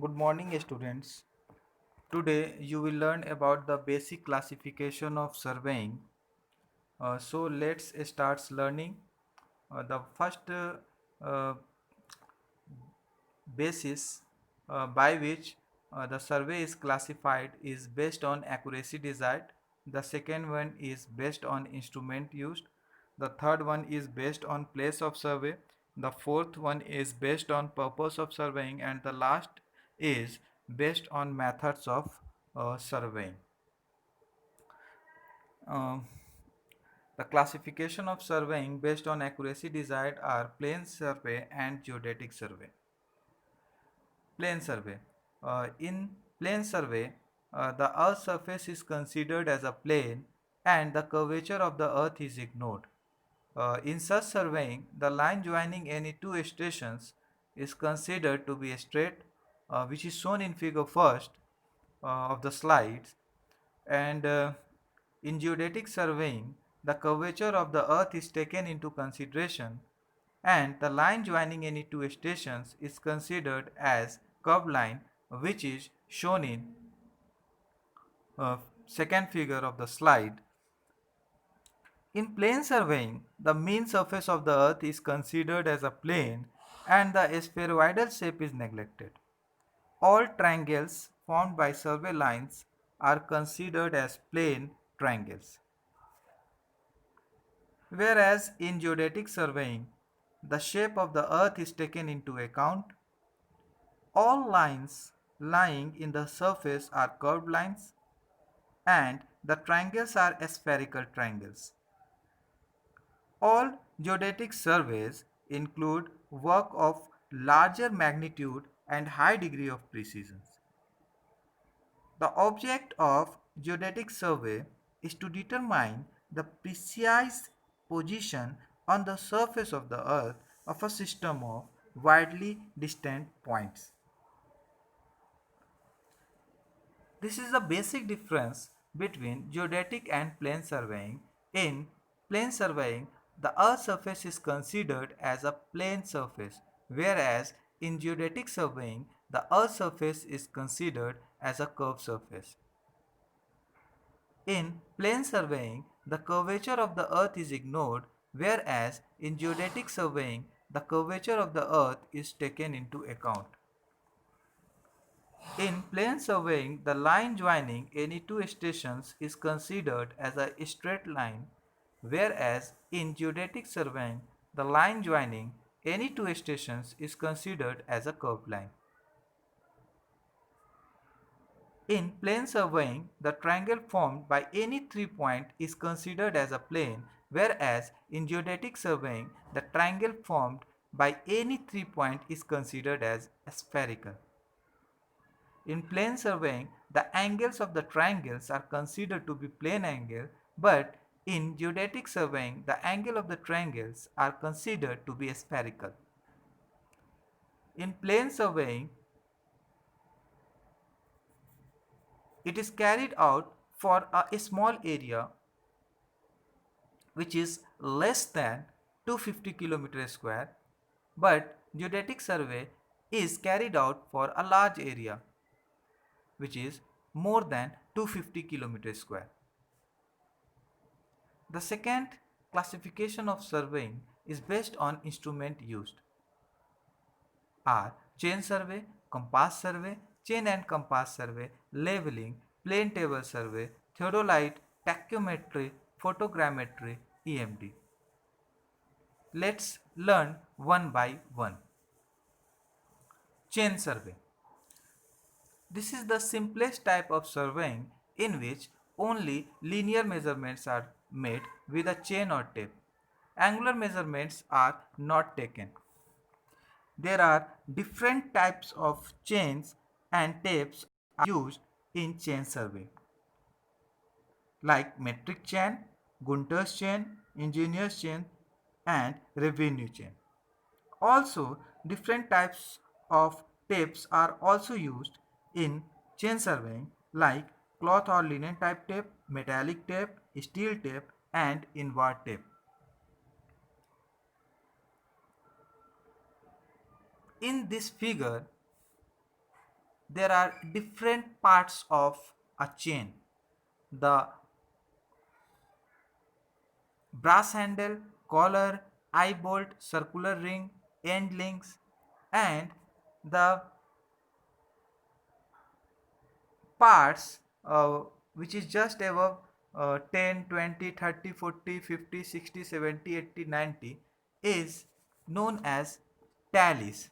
Good morning, students. Today you will learn about the basic classification of surveying. So let's start learning. The first uh, basis by which the survey is classified is based on accuracy desired. The second one is based on instrument used. The third one is based on place of survey. The fourth one is based on purpose of surveying, and the last is based on methods of surveying. Um, the classification of surveying based on accuracy desired are plane survey and geodetic survey. Plane survey. In plane survey, the Earth's surface is considered as a plane and the curvature of the Earth is ignored. In such surveying, the line joining any two stations is considered to be straight, which is shown in figure first of the slides. And in geodetic surveying, the curvature of the Earth is taken into consideration and the line joining any two stations is considered as curved line, which is shown in second figure of the slide. In plane surveying, the mean surface of the earth is considered as a plane and the spheroidal shape is neglected. All triangles formed by survey lines are considered as plane triangles. Whereas in geodetic surveying, the shape of the earth is taken into account. All lines lying in the surface are curved lines and the triangles are spherical triangles. All geodetic surveys include work of larger magnitude and high degree of precision. The object of geodetic survey is to determine the precise position on the surface of the earth of a system of widely distant points. This is the basic difference between geodetic and plane surveying. In plane surveying, the Earth's surface is considered as a plane surface, whereas in geodetic surveying, the Earth's surface is considered as a curved surface. In plane surveying, the curvature of the Earth is ignored, whereas in geodetic surveying, the curvature of the Earth is taken into account. In plane surveying, the line joining any two stations is considered as a straight line, whereas in geodetic surveying, the line joining any two stations is considered as a curved line. In plane surveying, the triangle formed by any 3 point is considered as a plane, whereas in geodetic surveying, the triangle formed by any 3 point is considered as spherical. In plane surveying, the angles of the triangles are considered to be plane angle, but in geodetic surveying, the angle of the triangles are considered to be spherical. In plane surveying, it is carried out for a small area which is less than 250 km square, but geodetic survey is carried out for a large area which is more than 250 km square. The second classification of surveying is based on instrument used are chain survey, compass survey, chain and compass survey, leveling, plane table survey, theodolite, tachymetry, photogrammetry, EMD. Let's learn one by one. Chain survey. This is the simplest type of surveying in which only linear measurements are made with a chain or tape. Angular measurements are not taken. There are different types of chains and tapes used in chain survey like metric chain, Gunter's chain, engineer's chain and revenue chain. Also, different types of tapes are also used in chain surveying like cloth or linen type tape, metallic tape, steel tape and inward tape. In this figure, there are different parts of a chain: the brass handle, collar, eye bolt, circular ring, end links, and the parts which is just above 10, 20, 30, 40, 50, 60, 70, 80, 90 is known as tallies.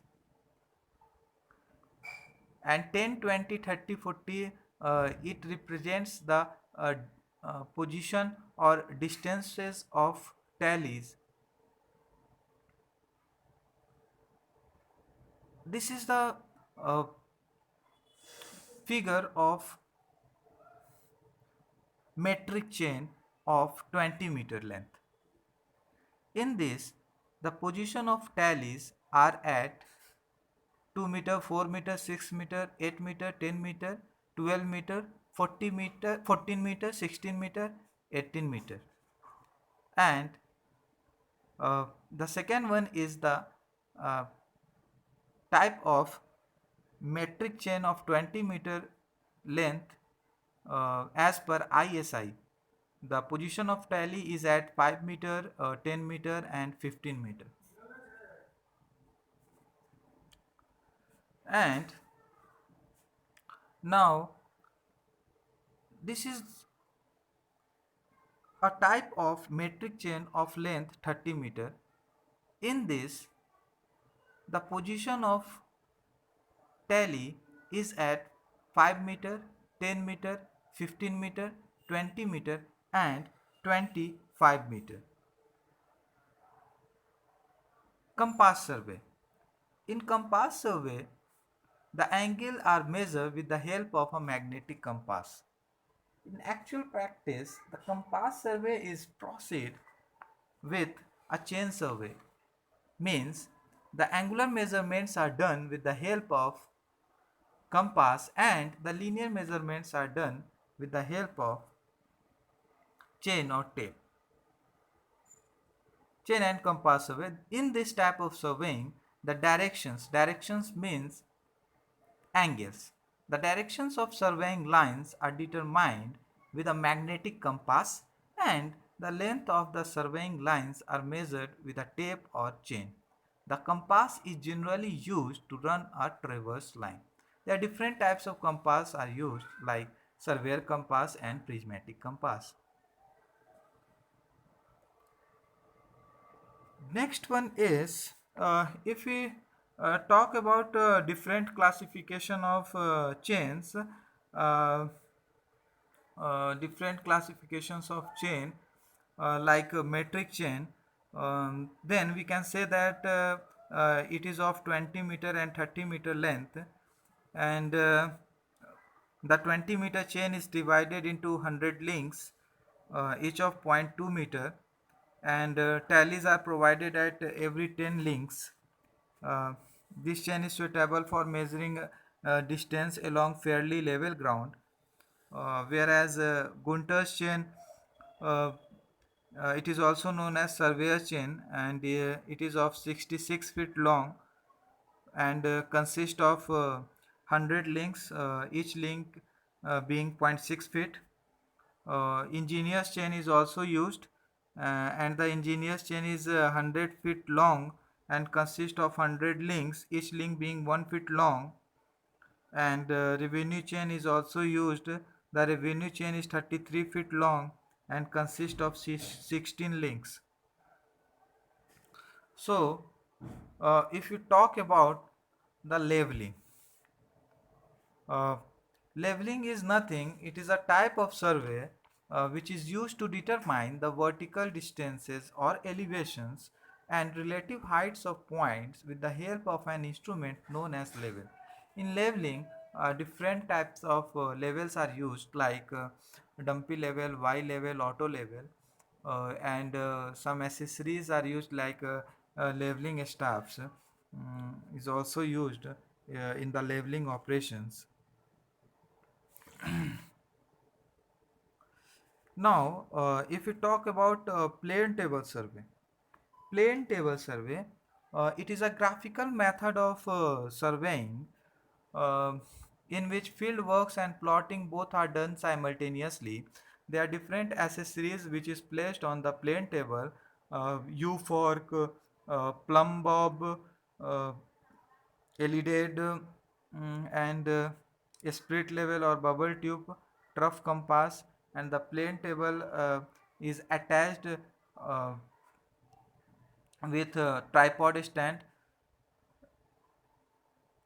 And 10, 20, 30, 40, it represents the position or distances of tallies. This is the uh, figure of metric chain of 20-meter length. In this, the position of tallies are at 2 meter, 4 meter, 6 meter, 8 meter, 10 meter, 12 meter, 40 meter, 14 meter, 16 meter, 18 meter. And the second one is the uh, type of metric chain of 20-meter length as per ISI. The position of tally is at 5 meter, 10 meter and 15 meter. And now this is a type of metric chain of length 30 meter. In this, the position of tally is at 5 meter, 10 meter, 15 meter, 20 meter and 25 meter. Compass survey. In compass survey, the angle are measured with the help of a magnetic compass. In actual practice, the compass survey is proceed with a chain survey. Means the angular measurements are done with the help of compass and the linear measurements are done with the help of chain or tape. Chain and compass survey. In this type of surveying, the directions means angles. The directions of surveying lines are determined with a magnetic compass and the length of the surveying lines are measured with a tape or chain. The compass is generally used to run a traverse line. There are different types of compass are used like surveyor compass and prismatic compass. Next one is if we talk about different classification of chains, uh, different classifications of chain like metric chain, then we can say that it is of 20 meter and 30 meter length, and the 20 meter chain is divided into 100 links, each of 0.2 meter, and tallies are provided at every 10 links. Uh, this chain is suitable for measuring distance along fairly level ground, whereas Gunter's chain, uh, it is also known as surveyor chain, and it is of 66 feet long and consists of 100 links, each link being zero point 0.6 feet. Engineer's chain is also used, and the engineer's chain is 100 feet long and consists of 100 links, each link being 1 feet long. And revenue chain is also used. The revenue chain is 33 feet long and consists of 16 links. So, if you talk about the leveling, uh, leveling is nothing, it is a type of survey which is used to determine the vertical distances or elevations and relative heights of points with the help of an instrument known as level. In leveling, different types of levels are used like dumpy level, Y level, auto level, and some accessories are used like leveling staffs is also used in the leveling operations. Now, if we talk about plane table survey, it is a graphical method of surveying. Uh, in which field works and plotting both are done simultaneously. There are different accessories which is placed on the plane table: U fork, plumb bob, uh, elided, and a spirit level or bubble tube, trough compass, and the plane table is attached with a tripod stand.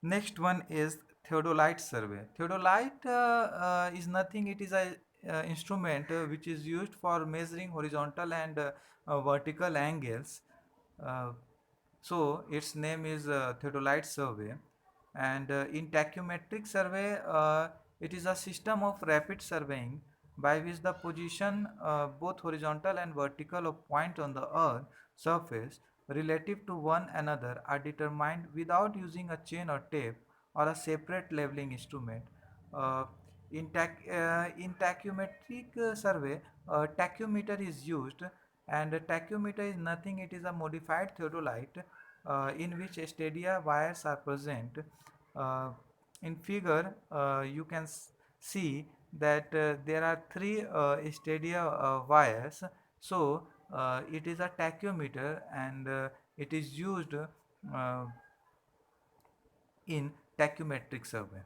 Next one is theodolite survey. Theodolite is nothing. It is a instrument which is used for measuring horizontal and vertical angles. Uh, so its name is theodolite survey. And in tachymetric survey, it is a system of rapid surveying by which the position, both horizontal and vertical, of point on the earth surface relative to one another are determined without using a chain or tape or a separate leveling instrument. Uh, in tachymetric survey, tachymeter is used, and a tachymeter is nothing. It is a modified theodolite in which stadia wires are present. Uh, in figure, you can see that there are three stadia wires. So it is a tachymeter, and it is used in tachymetric survey.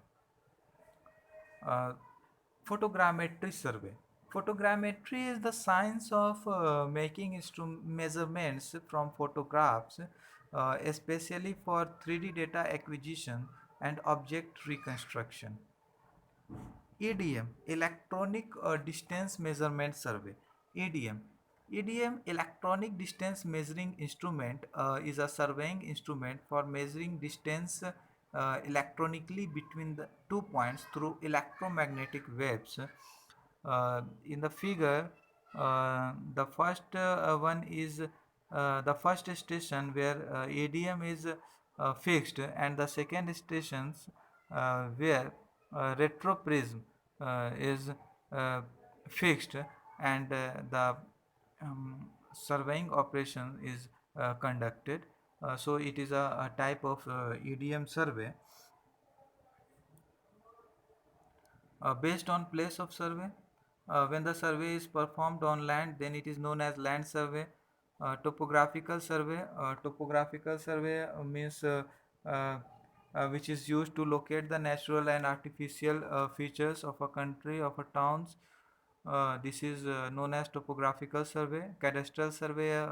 Uh, Photogrammetry survey. Photogrammetry is the science of making measurements from photographs, especially for 3D data acquisition and object reconstruction. EDM, Electronic Distance Measurement Survey. EDM. EDM, Electronic Distance Measuring Instrument, is a surveying instrument for measuring distance electronically between the 2 points through electromagnetic waves. In the figure, the first one is the first station where ADM is fixed, and the second stations where retroprism is uh, fixed, and the surveying operation is conducted. So it is a type of EDM survey. Based on place of survey. When the survey is performed on land, then it is known as land survey. Topographical survey. Topographical survey means which is used to locate the natural and artificial features of a country, of a towns. This is known as topographical survey. Cadastral survey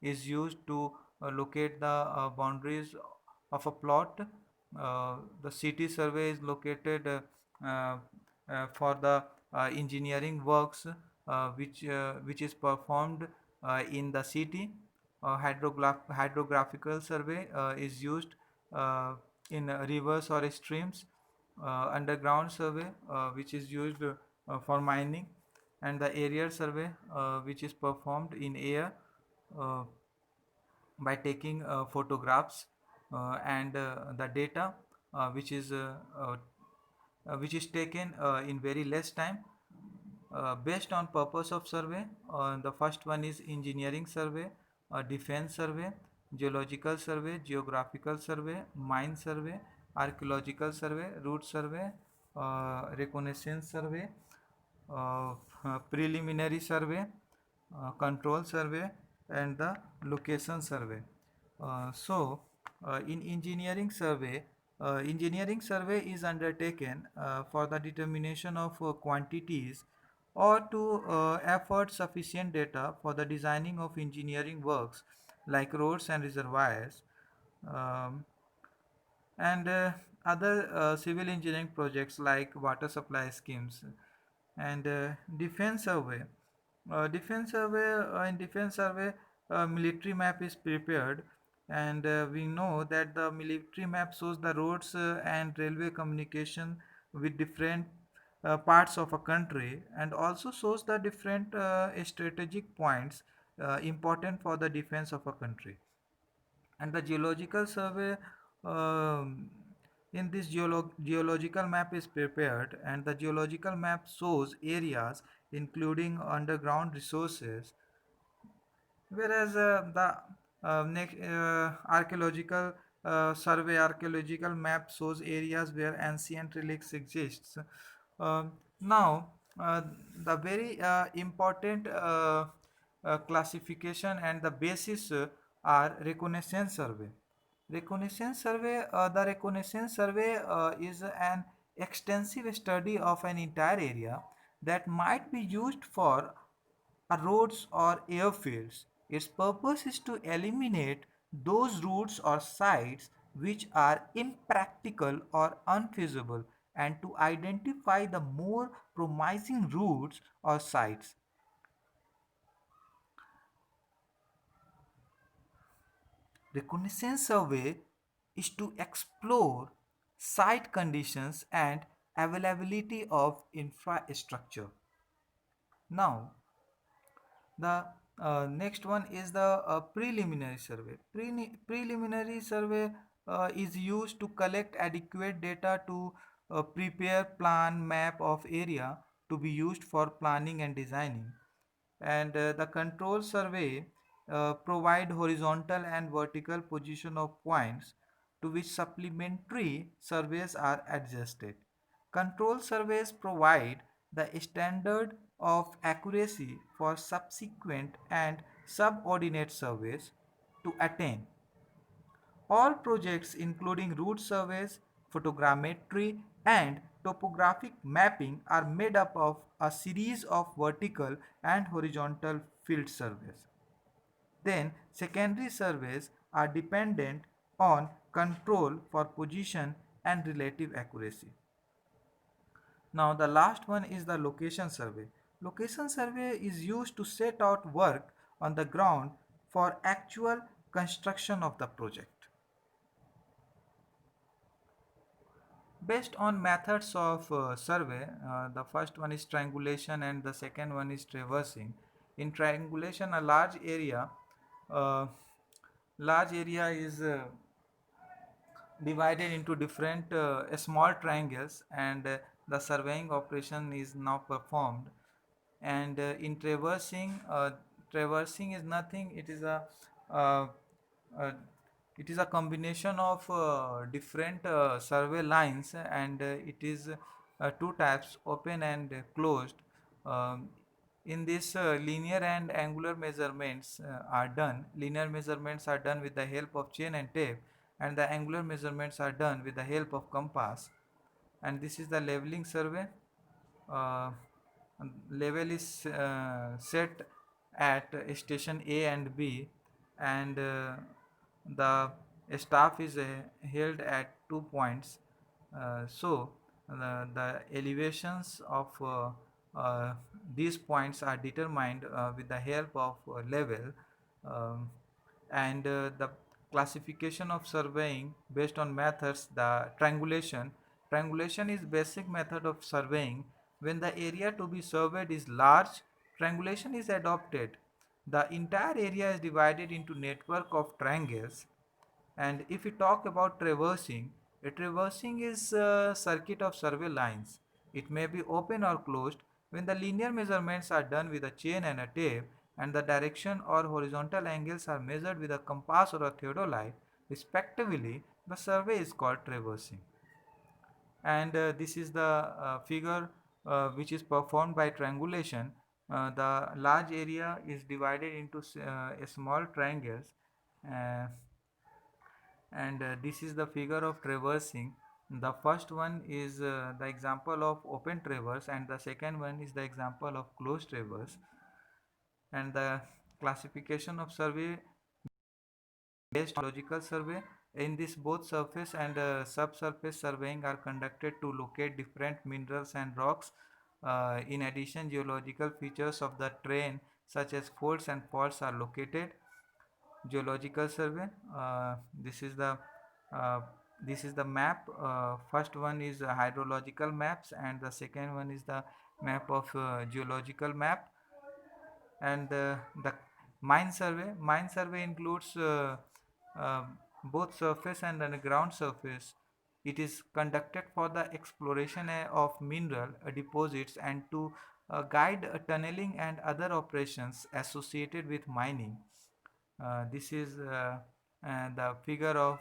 is used to locate the boundaries of a plot. The city survey is located uh, for the engineering works which is performed in the city. Hydrographical survey is used uh, in rivers or streams. Underground survey which is used for mining, and the aerial survey which is performed in air uh, by taking photographs and the data which is taken in very less time. Based on purpose of survey, the first one is engineering survey, defense survey, geological survey, geographical survey, mine survey, archaeological survey, route survey, reconnaissance survey, uh, preliminary survey, control survey, and the location survey. In engineering survey is undertaken for the determination of quantities or to afford sufficient data for the designing of engineering works like roads and reservoirs. Um, and other civil engineering projects like water supply schemes. And defense survey. In defense survey, military map is prepared, and we know that the military map shows the roads and railway communication with different parts of a country, and also shows the different strategic points important for the defense of a country. And the geological survey, um, in this geological map is prepared, and the geological map shows areas including underground resources, whereas the archaeological survey archaeological map shows areas where ancient relics exists. Now, the very important classification and the basis are reconnaissance survey. The reconnaissance survey is an extensive study of an entire area that might be used for roads or airfields. Its purpose is to eliminate those routes or sites which are impractical or unfeasible and to identify the more promising routes or sites. Reconnaissance survey is to explore site conditions and availability of infrastructure. Now, the next one is the preliminary survey. Preliminary survey is used to collect adequate data to prepare plan map of area to be used for planning and designing. And the control survey provide horizontal and vertical position of points to which supplementary surveys are adjusted. Control surveys provide the standard of accuracy for subsequent and subordinate surveys to attain. All projects including route surveys, photogrammetry and topographic mapping are made up of a series of vertical and horizontal field surveys. Then secondary surveys are dependent on control for position and relative accuracy. Now the last one is the location survey. Location survey is used to set out work on the ground for actual construction of the project. Based on methods of survey, the first one is triangulation and the second one is traversing. In triangulation, a uh, large area is divided into different small triangles, and the surveying operation is now performed. And in traversing is nothing, uh, uh, it is a combination of different survey lines, and it is two types, open and closed. um, in this linear and angular measurements are done. Linear measurements are done with the help of chain and tape, and the angular measurements are done with the help of compass. And this is the leveling survey. uh, Level is set at station A and B, and the staff is held at 2 points. The elevations of uh, these points are determined with the help of level. um, and the classification of surveying based on methods. The triangulation is basic method of surveying. When the area to be surveyed is large, triangulation is adopted. The entire area is divided into network of triangles. And if we talk about traversing, a traversing is a circuit of survey lines. It may be open or closed. When the linear measurements are done with a chain and a tape, and the direction or horizontal angles are measured with a compass or a theodolite, respectively, the survey is called traversing. And this is the figure which is performed by triangulation. The large area is divided into small triangles. Uh, and this is the figure of traversing. The first one is the example of open traverse, and the second one is the example of closed traverse. And the classification of survey based on logical survey. In this, both surface and subsurface surveying are conducted to locate different minerals and rocks. In addition, geological features of the terrain such as folds and faults are located. Geological survey. This is the uh, map. First one is hydrological maps, and the second one is the map of geological map. And the mine survey includes uh, both surface and underground surface. It is conducted for the exploration of mineral deposits and to guide tunneling and other operations associated with mining. This is the figure of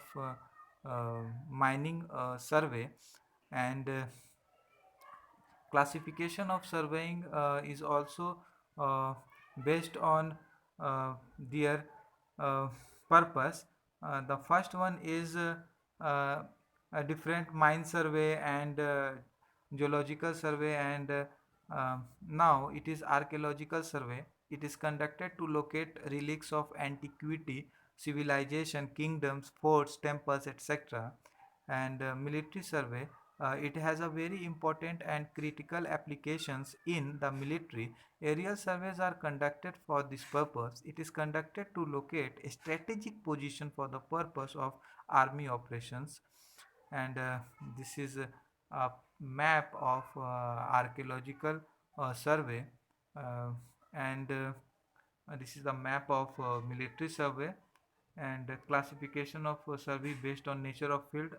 mining survey. And classification of surveying is also uh, based on their uh, purpose. The first one is uh, a different mine survey and geological survey, and now it is archaeological survey. It is conducted to locate relics of antiquity, civilization, kingdoms, forts, temples, etc. And military survey, it has a very important and critical applications in the military. Aerial surveys are conducted for this purpose. It is conducted to locate a strategic position for the purpose of army operations. And this is a map of archaeological survey. uh, and This is the map of military survey. And classification of survey based on nature of field,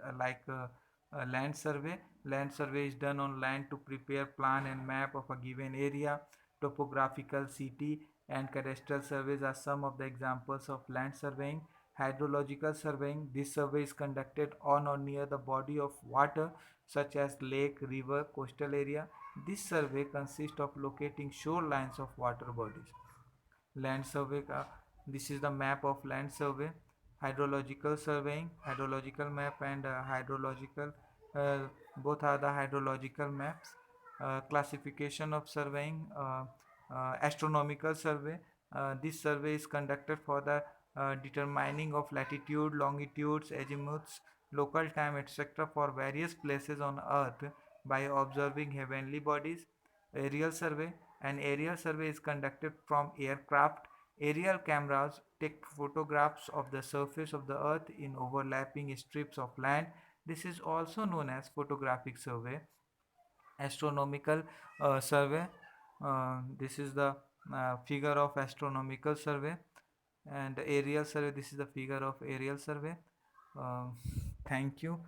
land survey. Land survey is done on land to prepare plan and map of a given area. Topographical, city, and cadastral surveys are some of the examples of land surveying. Hydrological surveying, this survey is conducted on or near the body of water such as lake, river, coastal area. This survey consists of locating shorelines of water bodies. Land survey, this is the map of land survey. Hydrological surveying, hydrological map, and hydrological, uh, both are the hydrological maps. Classification of surveying, astronomical survey, this survey is conducted for the determining of latitude, longitudes, azimuths, local time, etc. for various places on earth by observing heavenly bodies. Aerial survey, an aerial survey is conducted from aircraft. Aerial cameras take photographs of the surface of the earth in overlapping strips of land. This is also known as photographic survey. Astronomical survey, this is the figure of astronomical survey. And aerial survey, this is the figure of aerial survey. uh, Thank you.